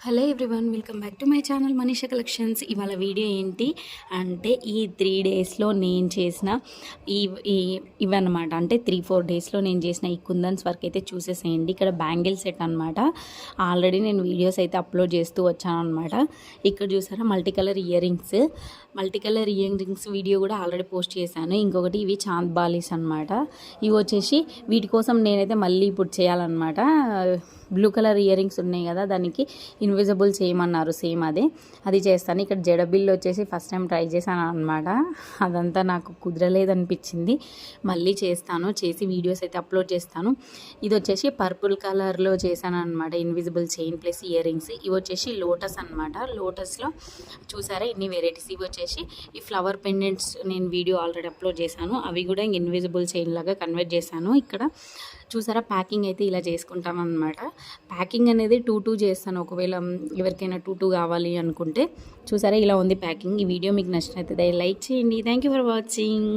Hello everyone, welcome back to my channel Manisha collections. ఇవాళ video ఏంటి అంటే ఈ 3 డేస్లో నేను చేసిన ఇవన్నమాట. అంటే 3-4 డేస్లో నేను చేసిన ఈ కుందన్స్ వర్క్ అయితే చూసేసేయండి. ఇక్కడ బ్యాంగిల్ సెట్ అనమాట. ఆల్రెడీ నేను వీడియోస్ అయితే అప్లోడ్ చేస్తూ వచ్చాను అనమాట. ఇక్కడ చూసారా multi colour ear rings video కూడా ఆల్రెడీ పోస్ట్ చేశాను. ఇంకొకటి ఇవి చాంద్ బాలీస్ అనమాట. ఇవి వచ్చేసి వీటి కోసం నేనైతే మళ్ళీ ఇప్పుడు చేయాలన్నమాట. బ్లూ కలర్ ఇయర్ రింగ్స్ ఉన్నాయి కదా, దానికి ఇన్విజిబుల్ చేయమన్నారు, సేమ్ అది చేస్తాను. ఇక్కడ జడబిల్లు వచ్చేసి ఫస్ట్ టైం ట్రై చేశాను అనమాట. అదంతా నాకు కుదరలేదనిపించింది. మళ్ళీ చేసి వీడియోస్ అయితే అప్లోడ్ చేస్తాను. ఇది వచ్చేసి పర్పుల్ కలర్లో చేశాను అనమాట, invisible chain plus ear rings. ఇవి వచ్చేసి లోటస్ అనమాట. లోటస్లో చూసారా ఇన్ని వెరైటీస్. ఇవి వచ్చేసి ఈ ఫ్లవర్ పెండెంట్స్ నేను వీడియో ఆల్రెడీ అప్లోడ్ చేశాను. అవి కూడా ఇన్విజిబుల్ చైన్ లాగా కన్వర్ట్ చేశాను. ఇక్కడ చూసారా ప్యాకింగ్ అయితే ఇలా చేసుకుంటాను అనమాట. ప్యాకింగ్ అనేది 2 చేస్తాను, ఒకవేళ ఎవరికైనా 2 కావాలి అనుకుంటే. చూసారా ఇలా ఉంది ప్యాకింగ్. ఈ వీడియో మీకు నచ్చినట్లయితే లైక్ చేయండి. Thank you for watching.